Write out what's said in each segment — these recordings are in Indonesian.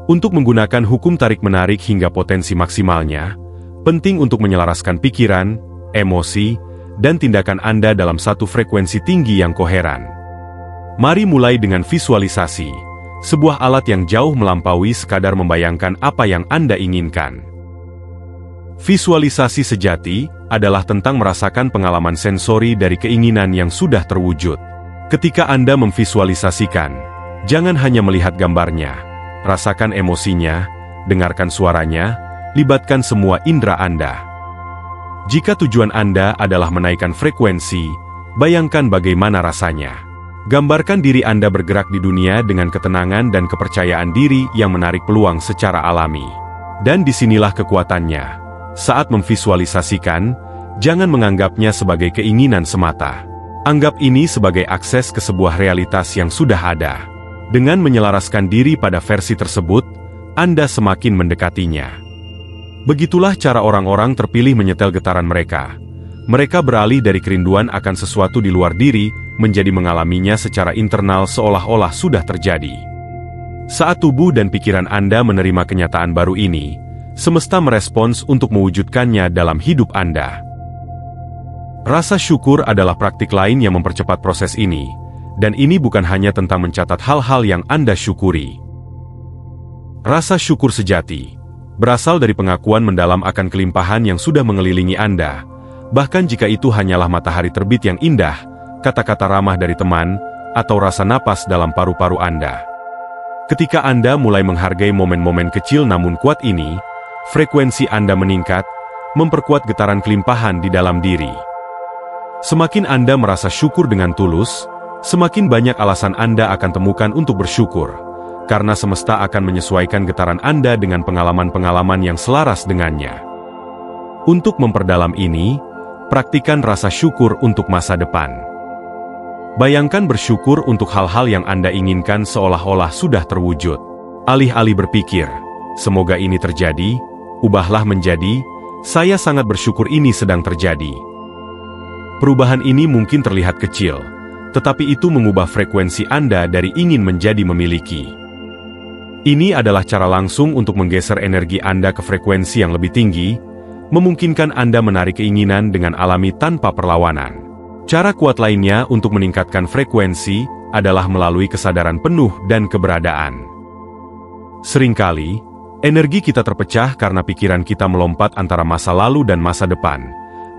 Untuk menggunakan hukum tarik-menarik hingga potensi maksimalnya, penting untuk menyelaraskan pikiran, emosi, dan tindakan Anda dalam satu frekuensi tinggi yang koheran. Mari mulai dengan visualisasi, sebuah alat yang jauh melampaui sekadar membayangkan apa yang Anda inginkan. Visualisasi sejati adalah tentang merasakan pengalaman sensori dari keinginan yang sudah terwujud. Ketika Anda memvisualisasikan, jangan hanya melihat gambarnya, rasakan emosinya, dengarkan suaranya, libatkan semua indera Anda. Jika tujuan Anda adalah menaikkan frekuensi, bayangkan bagaimana rasanya. Gambarkan diri Anda bergerak di dunia dengan ketenangan dan kepercayaan diri yang menarik peluang secara alami. Dan disinilah kekuatannya. Saat memvisualisasikan, jangan menganggapnya sebagai keinginan semata. Anggap ini sebagai akses ke sebuah realitas yang sudah ada. Dengan menyelaraskan diri pada versi tersebut, Anda semakin mendekatinya. Begitulah cara orang-orang terpilih menyetel getaran mereka. Mereka beralih dari kerinduan akan sesuatu di luar diri, menjadi mengalaminya secara internal seolah-olah sudah terjadi. Saat tubuh dan pikiran Anda menerima kenyataan baru ini, semesta merespons untuk mewujudkannya dalam hidup Anda. Rasa syukur adalah praktik lain yang mempercepat proses ini, dan ini bukan hanya tentang mencatat hal-hal yang Anda syukuri. Rasa syukur sejati berasal dari pengakuan mendalam akan kelimpahan yang sudah mengelilingi Anda, bahkan jika itu hanyalah matahari terbit yang indah, kata-kata ramah dari teman, atau rasa napas dalam paru-paru Anda. Ketika Anda mulai menghargai momen-momen kecil namun kuat ini, frekuensi Anda meningkat, memperkuat getaran kelimpahan di dalam diri. Semakin Anda merasa syukur dengan tulus, semakin banyak alasan Anda akan temukan untuk bersyukur, karena semesta akan menyesuaikan getaran Anda dengan pengalaman-pengalaman yang selaras dengannya. Untuk memperdalam ini, praktikan rasa syukur untuk masa depan. Bayangkan bersyukur untuk hal-hal yang Anda inginkan seolah-olah sudah terwujud. Alih-alih berpikir, semoga ini terjadi, ubahlah menjadi, saya sangat bersyukur ini sedang terjadi. Perubahan ini mungkin terlihat kecil, tetapi itu mengubah frekuensi Anda dari ingin menjadi memiliki. Ini adalah cara langsung untuk menggeser energi Anda ke frekuensi yang lebih tinggi, memungkinkan Anda menarik keinginan dengan alami tanpa perlawanan. Cara kuat lainnya untuk meningkatkan frekuensi adalah melalui kesadaran penuh dan keberadaan. Seringkali, energi kita terpecah karena pikiran kita melompat antara masa lalu dan masa depan,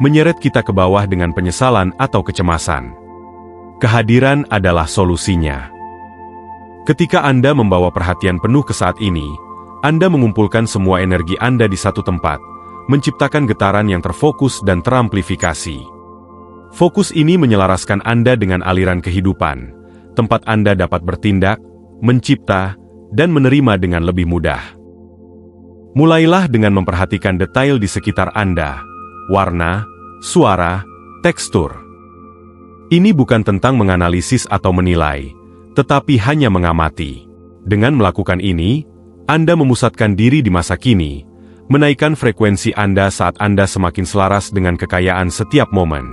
menyeret kita ke bawah dengan penyesalan atau kecemasan. Kehadiran adalah solusinya. Ketika Anda membawa perhatian penuh ke saat ini, Anda mengumpulkan semua energi Anda di satu tempat, menciptakan getaran yang terfokus dan teramplifikasi. Fokus ini menyelaraskan Anda dengan aliran kehidupan, tempat Anda dapat bertindak, mencipta, dan menerima dengan lebih mudah. Mulailah dengan memperhatikan detail di sekitar Anda, warna, suara, tekstur. Ini bukan tentang menganalisis atau menilai, tetapi hanya mengamati. Dengan melakukan ini, Anda memusatkan diri di masa kini, menaikkan frekuensi Anda saat Anda semakin selaras dengan kekayaan setiap momen.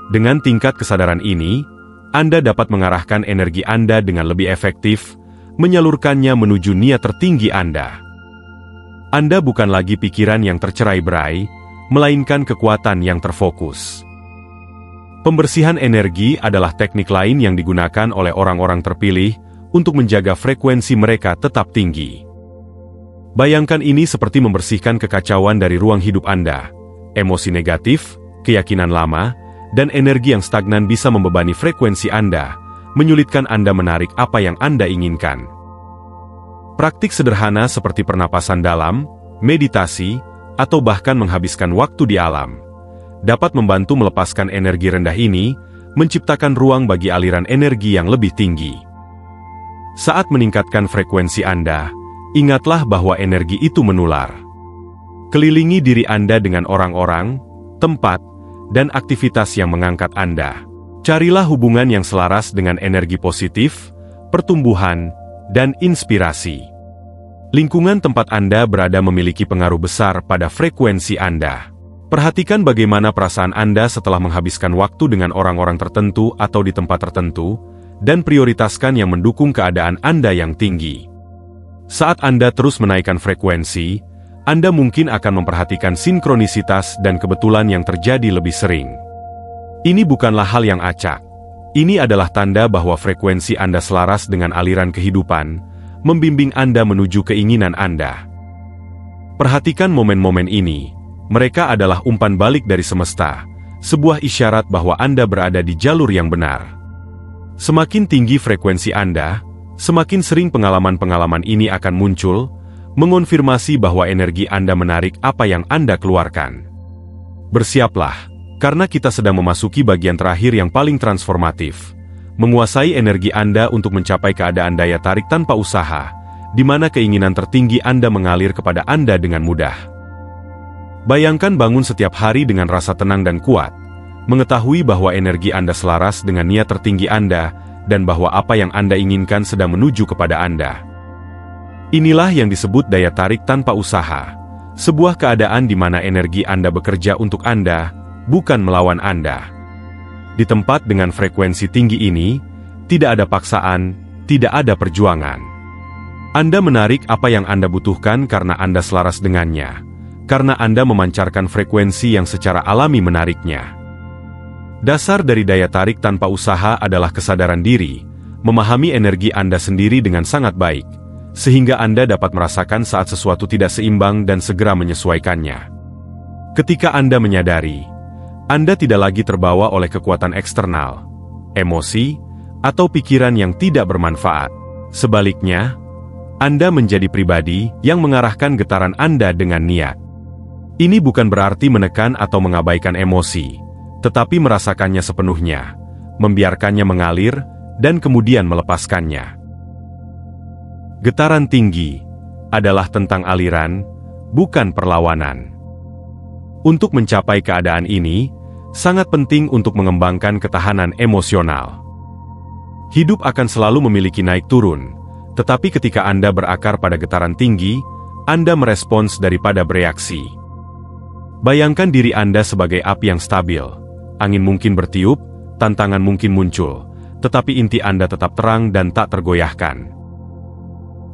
Dengan tingkat kesadaran ini, Anda dapat mengarahkan energi Anda dengan lebih efektif, menyalurkannya menuju niat tertinggi Anda. Anda bukan lagi pikiran yang tercerai-berai, melainkan kekuatan yang terfokus. Pembersihan energi adalah teknik lain yang digunakan oleh orang-orang terpilih untuk menjaga frekuensi mereka tetap tinggi. Bayangkan ini seperti membersihkan kekacauan dari ruang hidup Anda. Emosi negatif, keyakinan lama, dan energi yang stagnan bisa membebani frekuensi Anda, menyulitkan Anda menarik apa yang Anda inginkan. Praktik sederhana seperti pernapasan dalam, meditasi, atau bahkan menghabiskan waktu di alam dapat membantu melepaskan energi rendah ini, menciptakan ruang bagi aliran energi yang lebih tinggi. Saat meningkatkan frekuensi Anda, ingatlah bahwa energi itu menular. Kelilingi diri Anda dengan orang-orang, tempat, dan aktivitas yang mengangkat Anda. Carilah hubungan yang selaras dengan energi positif, pertumbuhan, dan inspirasi. Lingkungan tempat Anda berada memiliki pengaruh besar pada frekuensi Anda. Perhatikan bagaimana perasaan Anda setelah menghabiskan waktu dengan orang-orang tertentu atau di tempat tertentu, dan prioritaskan yang mendukung keadaan Anda yang tinggi. Saat Anda terus menaikkan frekuensi, Anda mungkin akan memperhatikan sinkronisitas dan kebetulan yang terjadi lebih sering. Ini bukanlah hal yang acak. Ini adalah tanda bahwa frekuensi Anda selaras dengan aliran kehidupan, membimbing Anda menuju keinginan Anda. Perhatikan momen-momen ini. Mereka adalah umpan balik dari semesta, sebuah isyarat bahwa Anda berada di jalur yang benar. Semakin tinggi frekuensi Anda, semakin sering pengalaman-pengalaman ini akan muncul, mengonfirmasi bahwa energi Anda menarik apa yang Anda keluarkan. Bersiaplah, karena kita sedang memasuki bagian terakhir yang paling transformatif, menguasai energi Anda untuk mencapai keadaan daya tarik tanpa usaha, di mana keinginan tertinggi Anda mengalir kepada Anda dengan mudah. Bayangkan bangun setiap hari dengan rasa tenang dan kuat, mengetahui bahwa energi Anda selaras dengan niat tertinggi Anda, dan bahwa apa yang Anda inginkan sedang menuju kepada Anda. Inilah yang disebut daya tarik tanpa usaha, sebuah keadaan di mana energi Anda bekerja untuk Anda, bukan melawan Anda. Di tempat dengan frekuensi tinggi ini, tidak ada paksaan, tidak ada perjuangan. Anda menarik apa yang Anda butuhkan karena Anda selaras dengannya, karena Anda memancarkan frekuensi yang secara alami menariknya. Dasar dari daya tarik tanpa usaha adalah kesadaran diri, memahami energi Anda sendiri dengan sangat baik, sehingga Anda dapat merasakan saat sesuatu tidak seimbang dan segera menyesuaikannya. Ketika Anda menyadari, Anda tidak lagi terbawa oleh kekuatan eksternal, emosi, atau pikiran yang tidak bermanfaat. Sebaliknya, Anda menjadi pribadi yang mengarahkan getaran Anda dengan niat. Ini bukan berarti menekan atau mengabaikan emosi, tetapi merasakannya sepenuhnya, membiarkannya mengalir, dan kemudian melepaskannya. Getaran tinggi adalah tentang aliran, bukan perlawanan. Untuk mencapai keadaan ini, sangat penting untuk mengembangkan ketahanan emosional. Hidup akan selalu memiliki naik turun, tetapi ketika Anda berakar pada getaran tinggi, Anda merespons daripada bereaksi. Bayangkan diri Anda sebagai api yang stabil. Angin mungkin bertiup, tantangan mungkin muncul, tetapi inti Anda tetap terang dan tak tergoyahkan.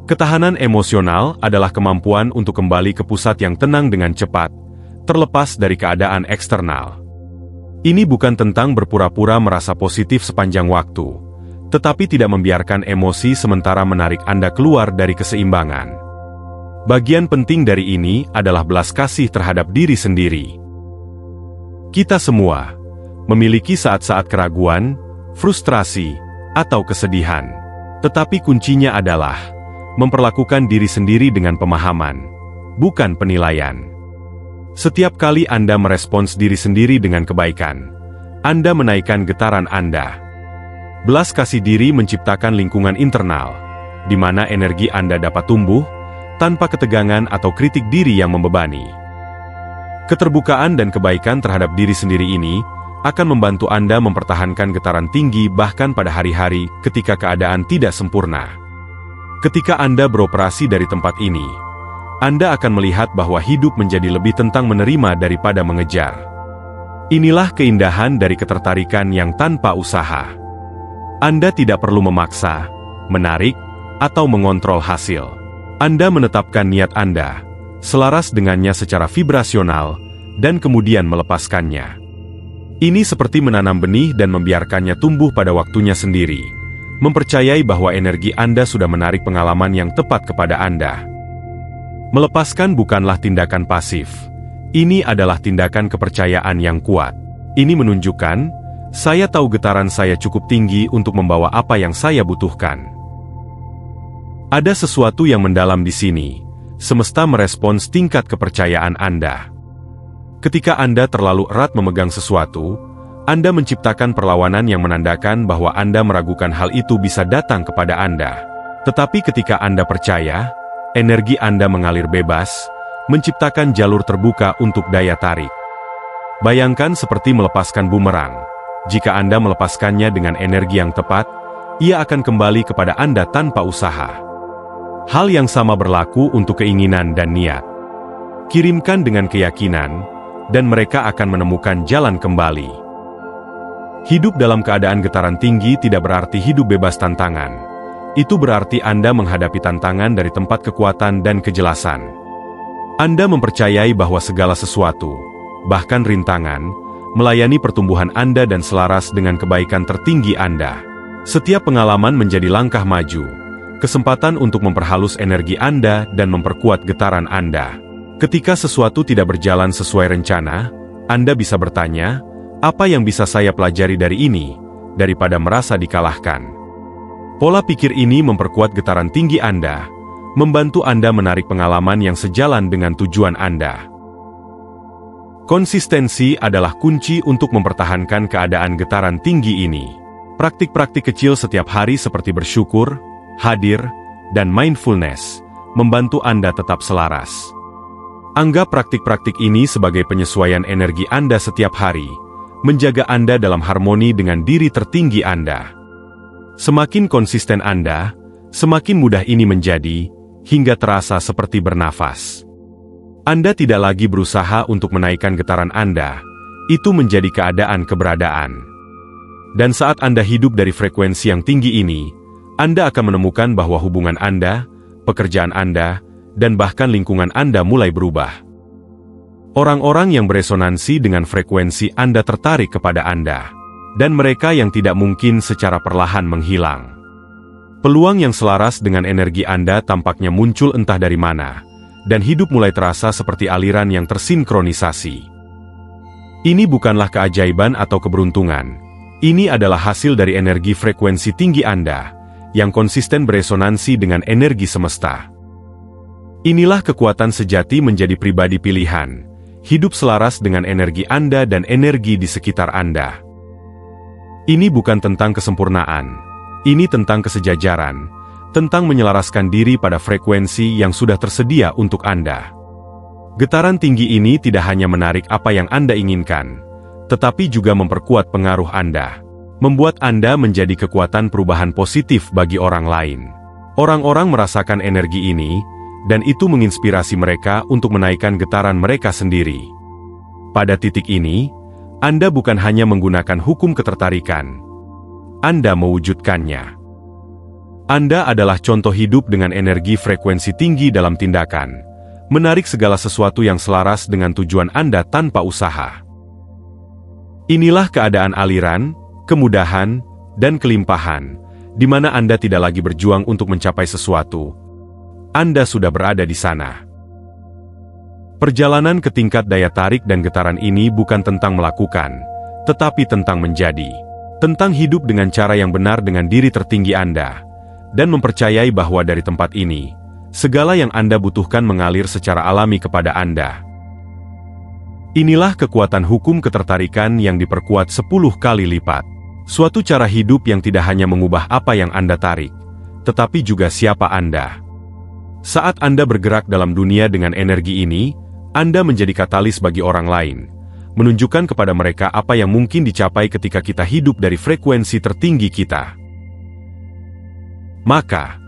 Ketahanan emosional adalah kemampuan untuk kembali ke pusat yang tenang dengan cepat, terlepas dari keadaan eksternal. Ini bukan tentang berpura-pura merasa positif sepanjang waktu, tetapi tidak membiarkan emosi sementara menarik Anda keluar dari keseimbangan. Bagian penting dari ini adalah belas kasih terhadap diri sendiri. Kita semua memiliki saat-saat keraguan, frustrasi, atau kesedihan. Tetapi kuncinya adalah memperlakukan diri sendiri dengan pemahaman, bukan penilaian. Setiap kali Anda merespons diri sendiri dengan kebaikan, Anda menaikkan getaran Anda. Belas kasih diri menciptakan lingkungan internal, di mana energi Anda dapat tumbuh, tanpa ketegangan atau kritik diri yang membebani. Keterbukaan dan kebaikan terhadap diri sendiri ini akan membantu Anda mempertahankan getaran tinggi bahkan pada hari-hari ketika keadaan tidak sempurna. Ketika Anda beroperasi dari tempat ini, Anda akan melihat bahwa hidup menjadi lebih tentang menerima daripada mengejar. Inilah keindahan dari ketertarikan yang tanpa usaha. Anda tidak perlu memaksa, menarik, atau mengontrol hasil. Anda menetapkan niat Anda, selaras dengannya secara vibrasional, dan kemudian melepaskannya. Ini seperti menanam benih dan membiarkannya tumbuh pada waktunya sendiri, mempercayai bahwa energi Anda sudah menarik pengalaman yang tepat kepada Anda. Melepaskan bukanlah tindakan pasif. Ini adalah tindakan kepercayaan yang kuat. Ini menunjukkan, saya tahu getaran saya cukup tinggi untuk membawa apa yang saya butuhkan. Ada sesuatu yang mendalam di sini. Semesta merespons tingkat kepercayaan Anda. Ketika Anda terlalu erat memegang sesuatu, Anda menciptakan perlawanan yang menandakan bahwa Anda meragukan hal itu bisa datang kepada Anda. Tetapi ketika Anda percaya, energi Anda mengalir bebas, menciptakan jalur terbuka untuk daya tarik. Bayangkan seperti melepaskan bumerang. Jika Anda melepaskannya dengan energi yang tepat, ia akan kembali kepada Anda tanpa usaha. Hal yang sama berlaku untuk keinginan dan niat. Kirimkan dengan keyakinan, dan mereka akan menemukan jalan kembali. Hidup dalam keadaan getaran tinggi tidak berarti hidup bebas tantangan. itu berarti Anda menghadapi tantangan dari tempat kekuatan dan kejelasan. Anda mempercayai bahwa segala sesuatu, bahkan rintangan, melayani pertumbuhan Anda dan selaras dengan kebaikan tertinggi Anda. Setiap pengalaman menjadi langkah maju, kesempatan untuk memperhalus energi Anda dan memperkuat getaran Anda. Ketika sesuatu tidak berjalan sesuai rencana, Anda bisa bertanya, apa yang bisa saya pelajari dari ini, daripada merasa dikalahkan. Pola pikir ini memperkuat getaran tinggi Anda, membantu Anda menarik pengalaman yang sejalan dengan tujuan Anda. Konsistensi adalah kunci untuk mempertahankan keadaan getaran tinggi ini. Praktik-praktik kecil setiap hari seperti bersyukur, hadir, dan mindfulness, membantu Anda tetap selaras. Anggap praktik-praktik ini sebagai penyesuaian energi Anda setiap hari, menjaga Anda dalam harmoni dengan diri tertinggi Anda. Semakin konsisten Anda, semakin mudah ini menjadi, hingga terasa seperti bernafas. Anda tidak lagi berusaha untuk menaikkan getaran Anda, itu menjadi keadaan keberadaan. Dan saat Anda hidup dari frekuensi yang tinggi ini, Anda akan menemukan bahwa hubungan Anda, pekerjaan Anda, dan bahkan lingkungan Anda mulai berubah. Orang-orang yang beresonansi dengan frekuensi Anda tertarik kepada Anda, dan mereka yang tidak mungkin secara perlahan menghilang. Peluang yang selaras dengan energi Anda tampaknya muncul entah dari mana, dan hidup mulai terasa seperti aliran yang tersinkronisasi. Ini bukanlah keajaiban atau keberuntungan, ini adalah hasil dari energi frekuensi tinggi Anda, yang konsisten beresonansi dengan energi semesta. Inilah kekuatan sejati menjadi pribadi pilihan, hidup selaras dengan energi Anda dan energi di sekitar Anda. Ini bukan tentang kesempurnaan, ini tentang kesejajaran, tentang menyelaraskan diri pada frekuensi yang sudah tersedia untuk Anda. Getaran tinggi ini tidak hanya menarik apa yang Anda inginkan, tetapi juga memperkuat pengaruh Anda, membuat Anda menjadi kekuatan perubahan positif bagi orang lain. Orang-orang merasakan energi ini, dan itu menginspirasi mereka untuk menaikkan getaran mereka sendiri. Pada titik ini, Anda bukan hanya menggunakan hukum ketertarikan, Anda mewujudkannya. Anda adalah contoh hidup dengan energi frekuensi tinggi dalam tindakan, menarik segala sesuatu yang selaras dengan tujuan Anda tanpa usaha. Inilah keadaan aliran, kemudahan, dan kelimpahan, di mana Anda tidak lagi berjuang untuk mencapai sesuatu. Anda sudah berada di sana. Perjalanan ke tingkat daya tarik dan getaran ini bukan tentang melakukan, tetapi tentang menjadi. Tentang hidup dengan cara yang benar dengan diri tertinggi Anda, dan mempercayai bahwa dari tempat ini, segala yang Anda butuhkan mengalir secara alami kepada Anda. Inilah kekuatan hukum ketertarikan yang diperkuat 10 kali lipat. Suatu cara hidup yang tidak hanya mengubah apa yang Anda tarik, tetapi juga siapa Anda. Saat Anda bergerak dalam dunia dengan energi ini, Anda menjadi katalis bagi orang lain, menunjukkan kepada mereka apa yang mungkin dicapai ketika kita hidup dari frekuensi tertinggi kita. Maka,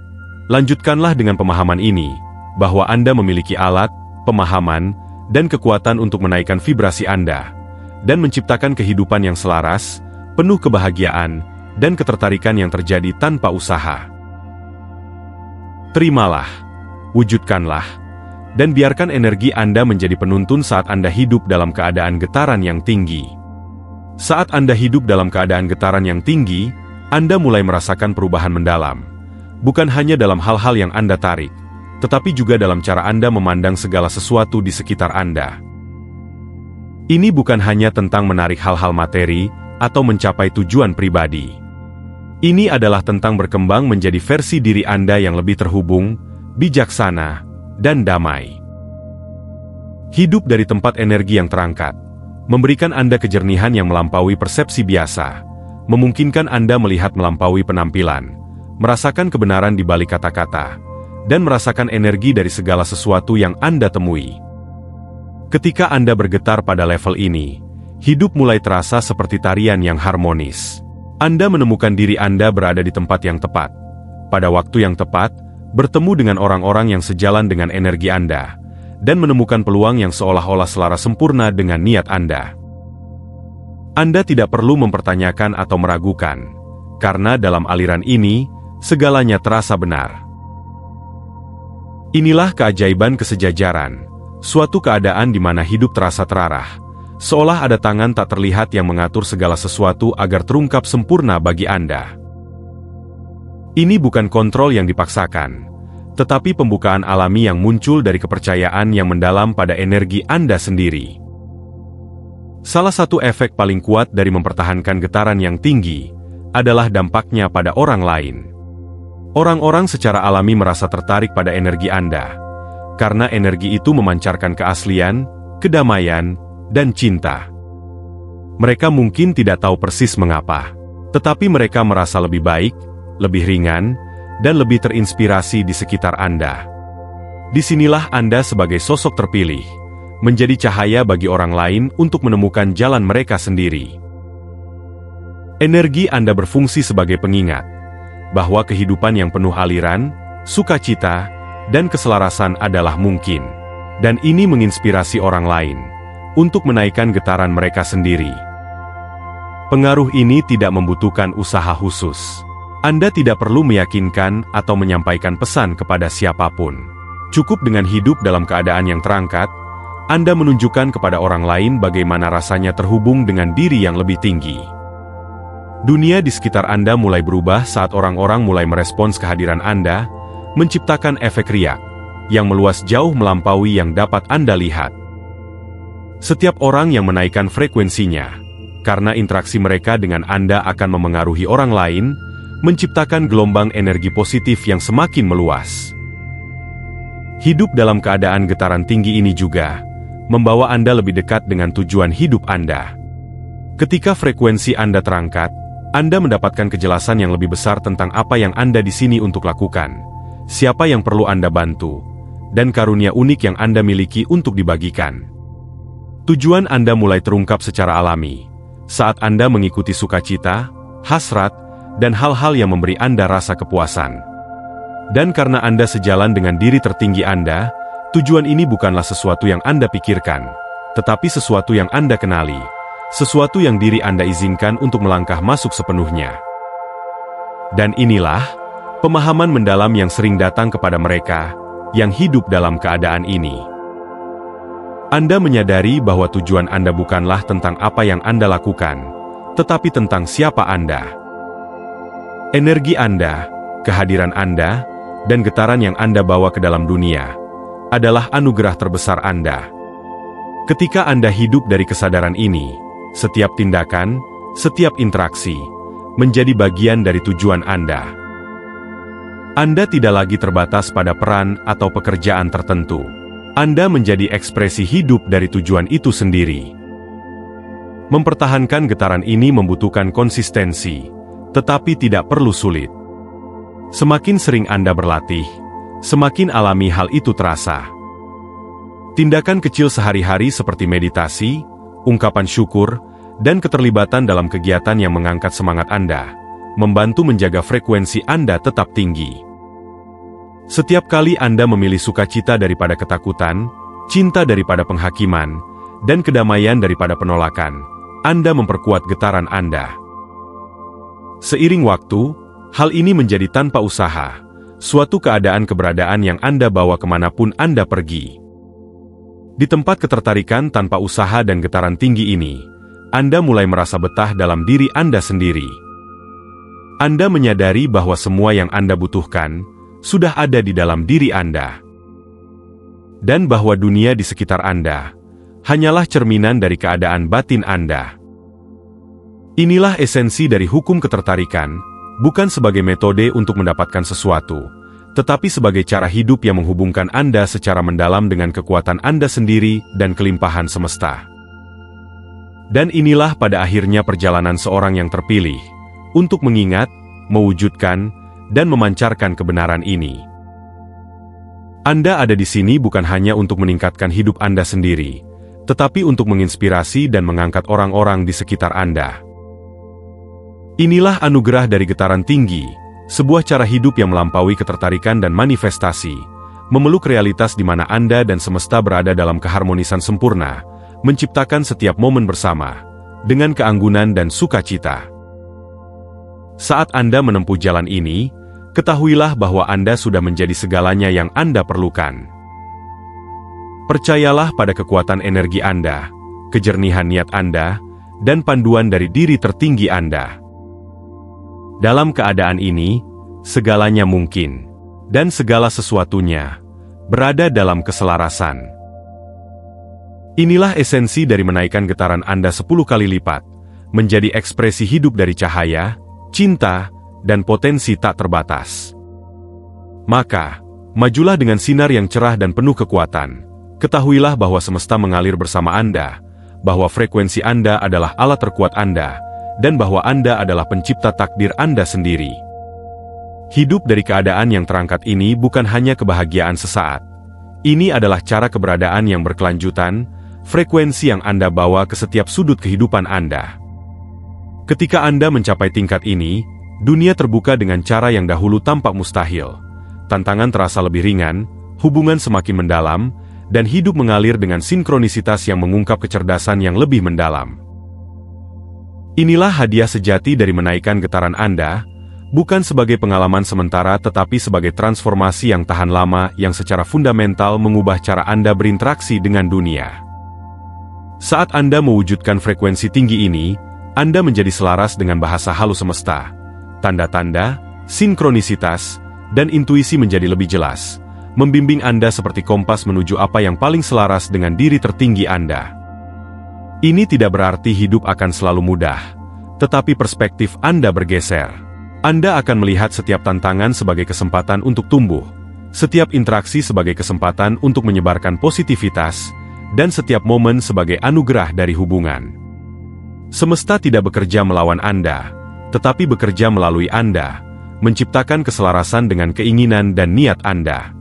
lanjutkanlah dengan pemahaman ini, bahwa Anda memiliki alat, pemahaman, dan kekuatan untuk menaikkan vibrasi Anda, dan menciptakan kehidupan yang selaras, penuh kebahagiaan, dan ketertarikan yang terjadi tanpa usaha. Terimalah, wujudkanlah, dan biarkan energi Anda menjadi penuntun saat Anda hidup dalam keadaan getaran yang tinggi. Saat Anda hidup dalam keadaan getaran yang tinggi, Anda mulai merasakan perubahan mendalam. Bukan hanya dalam hal-hal yang Anda tarik, tetapi juga dalam cara Anda memandang segala sesuatu di sekitar Anda. Ini bukan hanya tentang menarik hal-hal materi atau mencapai tujuan pribadi. Ini adalah tentang berkembang menjadi versi diri Anda yang lebih terhubung, bijaksana, dan damai. Hidup dari tempat energi yang terangkat, memberikan Anda kejernihan yang melampaui persepsi biasa, memungkinkan Anda melihat melampaui penampilan, merasakan kebenaran di balik kata-kata, dan merasakan energi dari segala sesuatu yang Anda temui. Ketika Anda bergetar pada level ini, hidup mulai terasa seperti tarian yang harmonis. Anda menemukan diri Anda berada di tempat yang tepat, pada waktu yang tepat, bertemu dengan orang-orang yang sejalan dengan energi Anda, dan menemukan peluang yang seolah-olah selaras sempurna dengan niat Anda. Anda tidak perlu mempertanyakan atau meragukan, karena dalam aliran ini, segalanya terasa benar. Inilah keajaiban kesejajaran, suatu keadaan di mana hidup terasa terarah, seolah ada tangan tak terlihat yang mengatur segala sesuatu agar terungkap sempurna bagi Anda. Ini bukan kontrol yang dipaksakan, tetapi pembukaan alami yang muncul dari kepercayaan yang mendalam pada energi Anda sendiri. Salah satu efek paling kuat dari mempertahankan getaran yang tinggi adalah dampaknya pada orang lain. Orang-orang secara alami merasa tertarik pada energi Anda, karena energi itu memancarkan keaslian, kedamaian, dan cinta. Mereka mungkin tidak tahu persis mengapa, tetapi mereka merasa lebih baik, lebih ringan, dan lebih terinspirasi di sekitar Anda. Disinilah Anda sebagai sosok terpilih, menjadi cahaya bagi orang lain untuk menemukan jalan mereka sendiri. Energi Anda berfungsi sebagai pengingat bahwa kehidupan yang penuh aliran, sukacita, dan keselarasan adalah mungkin. Dan ini menginspirasi orang lain untuk menaikkan getaran mereka sendiri. Pengaruh ini tidak membutuhkan usaha khusus. Anda tidak perlu meyakinkan atau menyampaikan pesan kepada siapapun. Cukup dengan hidup dalam keadaan yang terangkat, Anda menunjukkan kepada orang lain bagaimana rasanya terhubung dengan diri yang lebih tinggi. Dunia di sekitar Anda mulai berubah saat orang-orang mulai merespons kehadiran Anda, menciptakan efek riak yang meluas jauh melampaui yang dapat Anda lihat. Setiap orang yang menaikkan frekuensinya, karena interaksi mereka dengan Anda akan memengaruhi orang lain, menciptakan gelombang energi positif yang semakin meluas. Hidup dalam keadaan getaran tinggi ini juga membawa Anda lebih dekat dengan tujuan hidup Anda. Ketika frekuensi Anda terangkat, Anda mendapatkan kejelasan yang lebih besar tentang apa yang Anda di sini untuk lakukan, siapa yang perlu Anda bantu, dan karunia unik yang Anda miliki untuk dibagikan. Tujuan Anda mulai terungkap secara alami saat Anda mengikuti sukacita, hasrat, dan hal-hal yang memberi Anda rasa kepuasan. Dan karena Anda sejalan dengan diri tertinggi Anda, tujuan ini bukanlah sesuatu yang Anda pikirkan, tetapi sesuatu yang Anda kenali. Sesuatu yang diri Anda izinkan untuk melangkah masuk sepenuhnya. Dan inilah pemahaman mendalam yang sering datang kepada mereka yang hidup dalam keadaan ini. Anda menyadari bahwa tujuan Anda bukanlah tentang apa yang Anda lakukan, tetapi tentang siapa Anda. Energi Anda, kehadiran Anda, dan getaran yang Anda bawa ke dalam dunia adalah anugerah terbesar Anda. Ketika Anda hidup dari kesadaran ini, setiap tindakan, setiap interaksi, menjadi bagian dari tujuan Anda. Anda tidak lagi terbatas pada peran atau pekerjaan tertentu. Anda menjadi ekspresi hidup dari tujuan itu sendiri. Mempertahankan getaran ini membutuhkan konsistensi, tetapi tidak perlu sulit. Semakin sering Anda berlatih, semakin alami hal itu terasa. Tindakan kecil sehari-hari seperti meditasi, ungkapan syukur, dan keterlibatan dalam kegiatan yang mengangkat semangat Anda, membantu menjaga frekuensi Anda tetap tinggi. Setiap kali Anda memilih sukacita daripada ketakutan, cinta daripada penghakiman, dan kedamaian daripada penolakan, Anda memperkuat getaran Anda. Seiring waktu, hal ini menjadi tanpa usaha, suatu keberadaan yang Anda bawa kemanapun Anda pergi. Di tempat ketertarikan tanpa usaha dan getaran tinggi ini, Anda mulai merasa betah dalam diri Anda sendiri. Anda menyadari bahwa semua yang Anda butuhkan sudah ada di dalam diri Anda. Dan bahwa dunia di sekitar Anda hanyalah cerminan dari keadaan batin Anda. Inilah esensi dari hukum ketertarikan, bukan sebagai metode untuk mendapatkan sesuatu, tetapi sebagai cara hidup yang menghubungkan Anda secara mendalam dengan kekuatan Anda sendiri dan kelimpahan semesta. Dan inilah pada akhirnya perjalanan seorang yang terpilih, untuk mengingat, mewujudkan, dan memancarkan kebenaran ini. Anda ada di sini bukan hanya untuk meningkatkan hidup Anda sendiri, tetapi untuk menginspirasi dan mengangkat orang-orang di sekitar Anda. Inilah anugerah dari getaran tinggi, sebuah cara hidup yang melampaui ketertarikan dan manifestasi, memeluk realitas di mana Anda dan semesta berada dalam keharmonisan sempurna, menciptakan setiap momen bersama, dengan keanggunan dan sukacita. Saat Anda menempuh jalan ini, ketahuilah bahwa Anda sudah menjadi segalanya yang Anda perlukan. Percayalah pada kekuatan energi Anda, kejernihan niat Anda, dan panduan dari diri tertinggi Anda. Dalam keadaan ini, segalanya mungkin, dan segala sesuatunya berada dalam keselarasan. Inilah esensi dari menaikkan getaran Anda 10 kali lipat, menjadi ekspresi hidup dari cahaya, cinta, dan potensi tak terbatas. Maka, majulah dengan sinar yang cerah dan penuh kekuatan. Ketahuilah bahwa semesta mengalir bersama Anda, bahwa frekuensi Anda adalah alat terkuat Anda, dan bahwa Anda adalah pencipta takdir Anda sendiri. Hidup dari keadaan yang terangkat ini bukan hanya kebahagiaan sesaat. Ini adalah cara keberadaan yang berkelanjutan, frekuensi yang Anda bawa ke setiap sudut kehidupan Anda. Ketika Anda mencapai tingkat ini, dunia terbuka dengan cara yang dahulu tampak mustahil. Tantangan terasa lebih ringan, hubungan semakin mendalam, dan hidup mengalir dengan sinkronisitas yang mengungkap kecerdasan yang lebih mendalam. Inilah hadiah sejati dari menaikkan getaran Anda, bukan sebagai pengalaman sementara tetapi sebagai transformasi yang tahan lama yang secara fundamental mengubah cara Anda berinteraksi dengan dunia. Saat Anda mewujudkan frekuensi tinggi ini, Anda menjadi selaras dengan bahasa halus semesta. Tanda-tanda, sinkronisitas, dan intuisi menjadi lebih jelas, membimbing Anda seperti kompas menuju apa yang paling selaras dengan diri tertinggi Anda. Ini tidak berarti hidup akan selalu mudah, tetapi perspektif Anda bergeser. Anda akan melihat setiap tantangan sebagai kesempatan untuk tumbuh, setiap interaksi sebagai kesempatan untuk menyebarkan positivitas, dan setiap momen sebagai anugerah dari hubungan. Semesta tidak bekerja melawan Anda, tetapi bekerja melalui Anda, menciptakan keselarasan dengan keinginan dan niat Anda.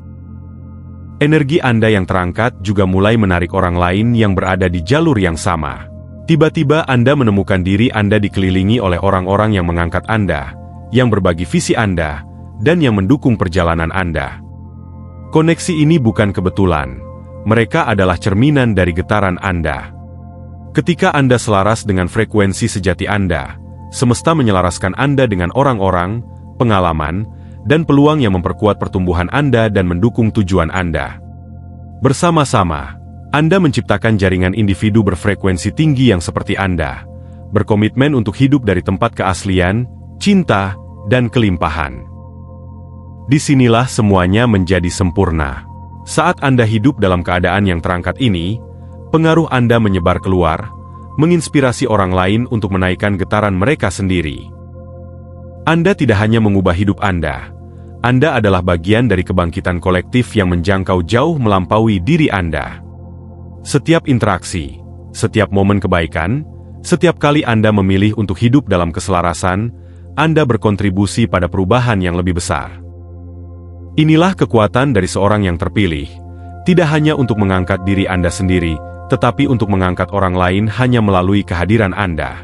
Energi Anda yang terangkat juga mulai menarik orang lain yang berada di jalur yang sama. Tiba-tiba Anda menemukan diri Anda dikelilingi oleh orang-orang yang mengangkat Anda, yang berbagi visi Anda, dan yang mendukung perjalanan Anda. Koneksi ini bukan kebetulan, mereka adalah cerminan dari getaran Anda. Ketika Anda selaras dengan frekuensi sejati Anda, semesta menyelaraskan Anda dengan orang-orang, pengalaman, dan peluang yang memperkuat pertumbuhan Anda dan mendukung tujuan Anda. Bersama-sama, Anda menciptakan jaringan individu berfrekuensi tinggi yang seperti Anda, berkomitmen untuk hidup dari tempat keaslian, cinta, dan kelimpahan. Disinilah semuanya menjadi sempurna. Saat Anda hidup dalam keadaan yang terangkat ini, pengaruh Anda menyebar keluar, menginspirasi orang lain untuk menaikkan getaran mereka sendiri. Anda tidak hanya mengubah hidup Anda adalah bagian dari kebangkitan kolektif yang menjangkau jauh melampaui diri Anda. Setiap interaksi, setiap momen kebaikan, setiap kali Anda memilih untuk hidup dalam keselarasan, Anda berkontribusi pada perubahan yang lebih besar. Inilah kekuatan dari seorang yang terpilih, tidak hanya untuk mengangkat diri Anda sendiri, tetapi untuk mengangkat orang lain hanya melalui kehadiran Anda.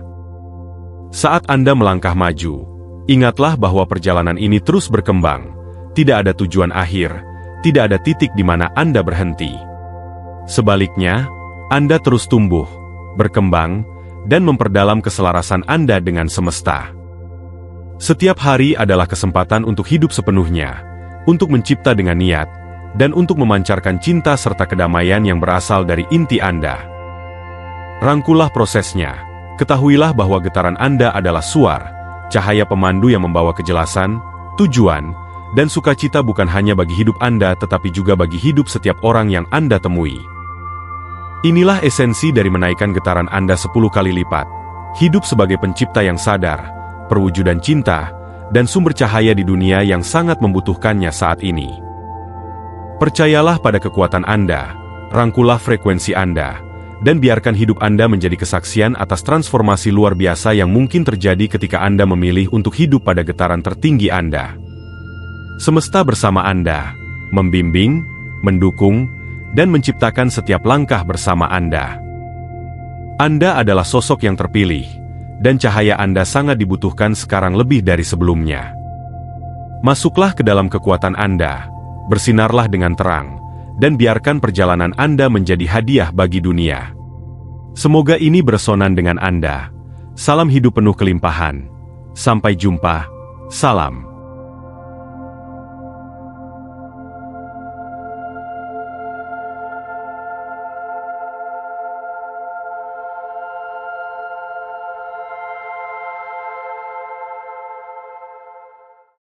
Saat Anda melangkah maju, ingatlah bahwa perjalanan ini terus berkembang, tidak ada tujuan akhir, tidak ada titik di mana Anda berhenti. Sebaliknya, Anda terus tumbuh, berkembang, dan memperdalam keselarasan Anda dengan semesta. Setiap hari adalah kesempatan untuk hidup sepenuhnya, untuk mencipta dengan niat, dan untuk memancarkan cinta serta kedamaian yang berasal dari inti Anda. Rangkulah prosesnya, ketahuilah bahwa getaran Anda adalah suar, cahaya pemandu yang membawa kejelasan, tujuan, dan sukacita bukan hanya bagi hidup Anda tetapi juga bagi hidup setiap orang yang Anda temui. Inilah esensi dari menaikkan getaran Anda 10 kali lipat, hidup sebagai pencipta yang sadar, perwujudan cinta, dan sumber cahaya di dunia yang sangat membutuhkannya saat ini. Percayalah pada kekuatan Anda, rangkulah frekuensi Anda, dan biarkan hidup Anda menjadi kesaksian atas transformasi luar biasa yang mungkin terjadi ketika Anda memilih untuk hidup pada getaran tertinggi Anda. Semesta bersama Anda, membimbing, mendukung, dan menciptakan setiap langkah bersama Anda. Anda adalah sosok yang terpilih, dan cahaya Anda sangat dibutuhkan sekarang lebih dari sebelumnya. Masuklah ke dalam kekuatan Anda, bersinarlah dengan terang, dan biarkan perjalanan Anda menjadi hadiah bagi dunia. Semoga ini beresonan dengan Anda. Salam hidup penuh kelimpahan. Sampai jumpa. Salam.